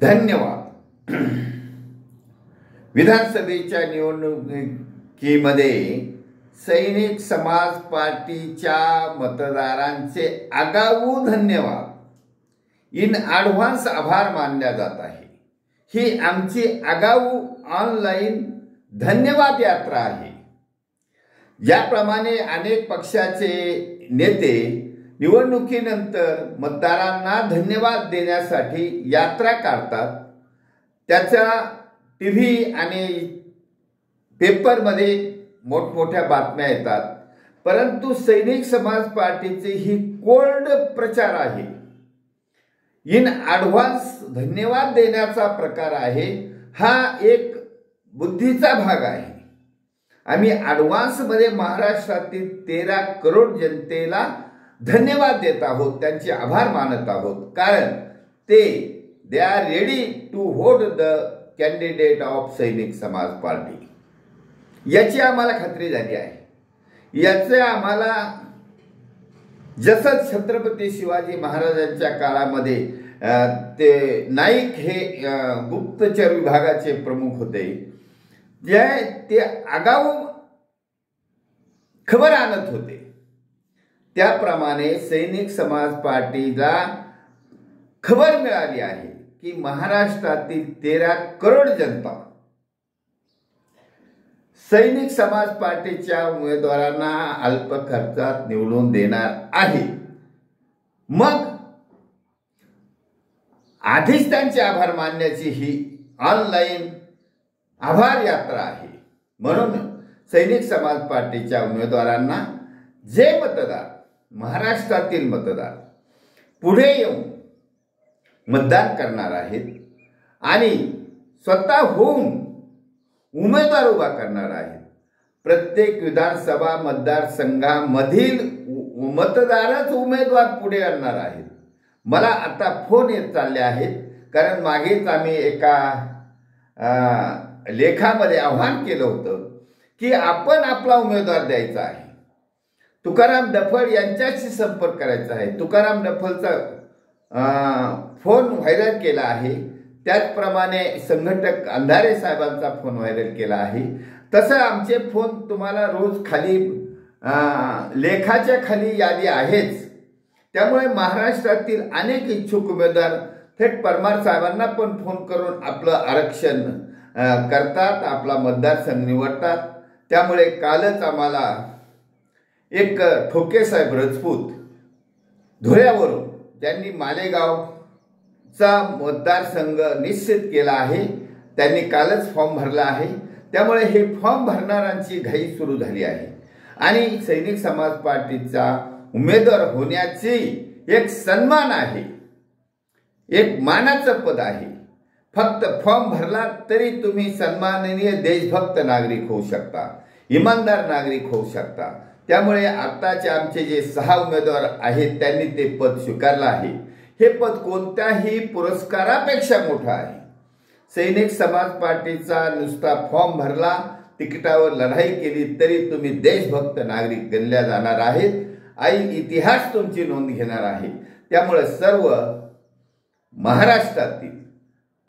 धन्यवाद. विधानसभेच्या निवडणुकीमध्ये सैनिक समाज पार्टीच्या मतदारांचे आगाऊ धन्यवाद, इन ॲडव्हान्स आभार मानल्या जात आहे. ही आमची आगाऊ ऑनलाईन धन्यवाद यात्रा आहे. ज्याप्रमाणे अनेक पक्षाचे नेते निवडणुकीनंतर मतदारांना धन्यवाद देण्यासाठी यात्रा काढतात, त्याच्या टीव्ही आणि पेपरमध्ये मोठमोठ्या बातम्या येतात, परंतु सैनिक समाज पार्टीचे ही कोल्ड प्रचार आहे. इन ॲडव्हान्स धन्यवाद देण्याचा प्रकार आहे. हा एक बुद्धीचा भाग आहे. आम्ही ॲडव्हान्समध्ये महाराष्ट्रातील 13 करोड जनतेला धन्यवाद देत आहोत, त्यांचे आभार मानत आहोत, कारण they are ready to vote the candidate of Sainik Samaj party. याची आम्हाला खात्री झाली आहे. याचे आम्हाला जसं छत्रपती शिवाजी महाराजांच्या काळामध्ये ते नाईक हे गुप्तचर विभागाचे प्रमुख होते, ते आगाऊ खबर आणत होते, त्याप्रमाणे सैनिक समाज पार्टीला खबर मिळाली आहे की महाराष्ट्रातील 13 करोड जनता सैनिक समाज पार्टीच्या उमेदवारांना अल्प खर्चात निवडून देणार आहे. मग आधीच त्यांचे आभार मानण्याची ही ऑनलाईन आभार यात्रा आहे. म्हणून सैनिक समाज पार्टीच्या उमेदवारांना जे मतदार, महाराष्ट्रातील मतदार पुढे येऊन मतदान करणार आहेत आणि स्वतः होऊन उमेदवार उभा करणार आहेत, प्रत्येक विधानसभा मतदारसंघामधील मतदारच उमेदवार पुढे आणणार आहेत. मला आता फोन येत चालले आहेत, कारण मागेच आम्ही एका लेखामध्ये आव्हान केलं होतं की आपण आपला उमेदवार द्यायचा आहे. तुकाराम डफळ यांच्याशी संपर्क करायचा आहे. तुकाराम डफळचा फोन व्हायरल केला आहे, त्याचप्रमाणे संघटक अंधारे साहेबांचा फोन व्हायरल केला आहे. तसं आमचे फोन तुम्हाला रोज खाली लेखाच्या खाली यादी आहेच. त्यामुळे महाराष्ट्रातील अनेक इच्छुक उमेदवार थेट परमार साहेबांना पण फोन करून आपलं आरक्षण करतात, आपला मतदारसंघ निवडतात. त्यामुळे कालच आम्हाला एक ठोके साहेब राजपूत धुळ्यावरून, त्यांनी मालेगावचा मतदारसंघ निश्चित केला आहे, त्यांनी कालच फॉर्म भरला आहे. त्यामुळे हे फॉर्म भरणाऱ्यांची घाई सुरू झाली आहे आणि सैनिक समाज पार्टीचा उमेदवार होण्याची एक सन्मान आहे, एक मानाचं पद आहे. फक्त फॉर्म भरला तरी तुम्ही सन्माननीय देशभक्त नागरिक होऊ शकता, इमानदार नागरिक होऊ शकता. त्यामुळे आताचे आमचे जे 6 उमेदवार आहेत त्यांनी ते पद स्वीकारलं आहे. हे पद कोणत्याही पुरस्कारापेक्षा मोठं आहे. सैनिक समाज पार्टीचा नुसता फॉर्म भरला, तिकिटावर लढाई केली तरी तुम्ही देशभक्त नागरिक गणल्या जाणार आहेत. इतिहास तुमची नोंद घेणार आहे. त्यामुळे सर्व महाराष्ट्रातील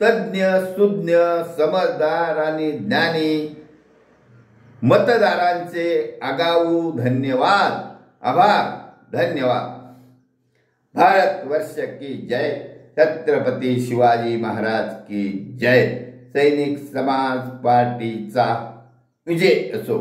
तज्ज्ञ, सुज्ञ, समजदार आणि ज्ञानी मतदारांचे आगाऊ धन्यवाद, आभार, धन्यवाद. भारतवर्ष की जय, छत्रपती शिवाजी महाराज की जय. सैनिक समाज पार्टीचा विजय असो.